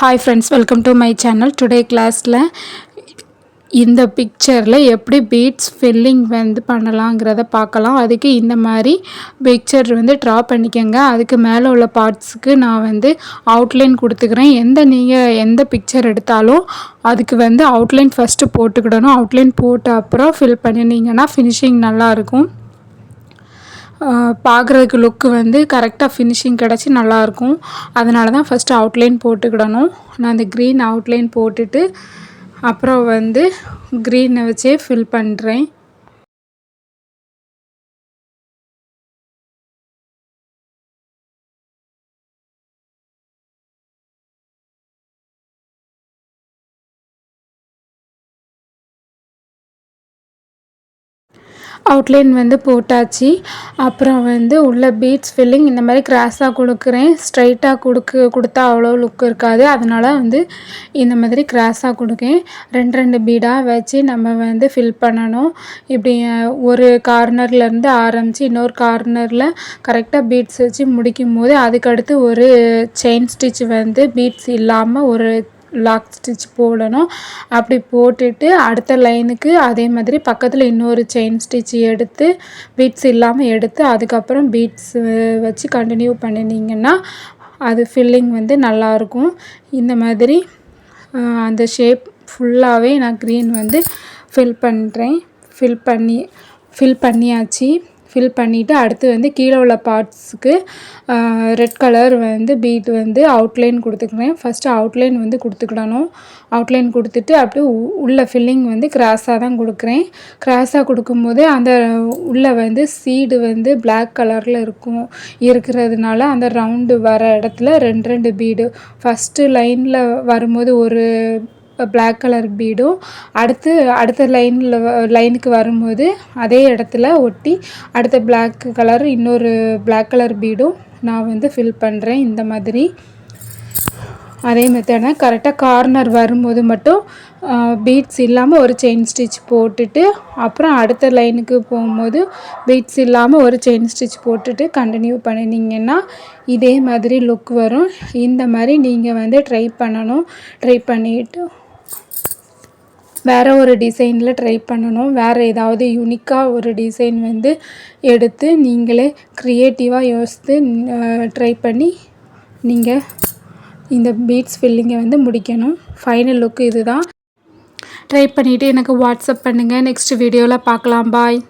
Hi friends, welcome to my channel. Today class இந்த பிக்சரில் எப்படி பீட்ஸ் ஃபில்லிங் வந்து பண்ணலாங்கிறத பார்க்கலாம். அதுக்கு இந்த மாதிரி பிக்சர் வந்து ட்ரா பண்ணிக்கோங்க. அதுக்கு மேலே உள்ள பார்ட்ஸுக்கு நான் வந்து அவுட்லைன் கொடுத்துக்கிறேன். நீங்கள் எந்த பிக்சர் எடுத்தாலும் அதுக்கு வந்து அவுட்லைன் ஃபஸ்ட்டு போட்டுக்கிடணும். அவுட்லைன் போட்ட அப்புறம் ஃபில் பண்ணினீங்கன்னா ஃபினிஷிங் நல்லாயிருக்கும். பார்க்குறதுக்கு லுக்கு வந்து கரெக்டாக ஃபினிஷிங் கிடச்சி நல்லாயிருக்கும். அதனால தான் ஃபஸ்ட்டு அவுட்லைன் போட்டுக்கிடணும். நான் அந்த க்ரீன் அவுட்லைன் போட்டுட்டு அப்புறம் வந்து க்ரீனை வச்சே ஃபில் பண்ணுறேன். அவுட்லைன் வந்து போட்டாச்சு. அப்புறம் வந்து உள்ள பீட்ஸ் ஃபில்லிங் இந்த மாதிரி கிராஸாக கொடுக்குறேன். ஸ்ட்ரைட்டாக கொடுத்தா அவ்வளோ லுக் இருக்காது. அதனால் வந்து இந்த மாதிரி கிராஸாக கொடுக்கேன். ரெண்டு பீடாக வச்சு நம்ம வந்து ஃபில் பண்ணணும். இப்படி ஒரு கார்னர்லேருந்து ஆரம்பித்து இன்னொரு கார்னரில் கரெக்டாக பீட்ஸ் வச்சு முடிக்கும் போது அதுக்கடுத்து ஒரு செயின் ஸ்டிச் வந்து பீட்ஸ் இல்லாமல் ஒரு லாக் ஸ்டிச் போடணும். அப்படி போட்டுட்டு அடுத்த லைனுக்கு அதே மாதிரி பக்கத்தில் இன்னொரு செயின் ஸ்டிச் எடுத்து பீட்ஸ் இல்லாமல் எடுத்து அதுக்கப்புறம் பீட்ஸ் வச்சு கண்டினியூ பண்ணினீங்கன்னா அது ஃபில்லிங் வந்து நல்லாயிருக்கும். இந்த மாதிரி அந்த ஷேப் ஃபுல்லாகவே நான் க்ரீன் வந்து ஃபில் பண்ணுறேன். ஃபில் பண்ணியாச்சு. ஃபில் பண்ணிவிட்டு அடுத்து வந்து கீழே உள்ள பார்ட்ஸுக்கு ரெட் கலர் வந்து பீட் வந்து அவுட்லைன் கொடுத்துக்கிறேன். ஃபஸ்ட்டு அவுட்லைன் வந்து கொடுத்துக்கிடணும். அவுட்லைன் கொடுத்துட்டு அப்படியே உள்ள ஃபில்லிங் வந்து கிராஸாக தான் கொடுக்குறேன். கிராஸாக கொடுக்கும்போது அந்த உள்ளே வந்து சீடு வந்து பிளாக் கலரில் இருக்கிறதுனால அந்த ரவுண்டு வர இடத்துல ரெண்டு பீடு ஃபஸ்ட்டு லைனில் வரும்போது ஒரு பிளாக் கலர் பீடும் அடுத்த லைனுக்கு வரும்போது அதே இடத்துல ஒட்டி அடுத்த பிளாக் கலர் இன்னொரு பிளாக் கலர் பீடும் நான் வந்து ஃபில் பண்ணுறேன். இந்த மாதிரி அதே மெத்தடை கரெக்டாக கார்னர் வரும்போது மட்டும் பீட்ஸ் இல்லாமல் ஒரு செயின் ஸ்டிச் போட்டுட்டு அப்புறம் அடுத்த லைனுக்கு போகும்போது பீட்ஸ் இல்லாமல் ஒரு செயின் ஸ்டிச் போட்டுட்டு கண்டினியூ பண்ணினீங்கன்னா இதே மாதிரி லுக் வரும். இந்த மாதிரி நீங்கள் வந்து ட்ரை பண்ணணும். ட்ரை பண்ணிவிட்டு வேறு ஒரு டிசைனில் ட்ரை பண்ணணும். வேறு ஏதாவது யூனிக்காக ஒரு டிசைன் வந்து எடுத்து நீங்களே க்ரியேட்டிவாக யோசித்து ட்ரை பண்ணி நீங்கள் இந்த பீட்ஸ் ஃபில்லிங்கை வந்து முடிக்கணும். ஃபைனல் லுக்கு இது தான். ட்ரை பண்ணிவிட்டு எனக்கு வாட்ஸ்அப் பண்ணுங்கள். நெக்ஸ்ட் வீடியோவில் பார்க்கலாம். பாய்.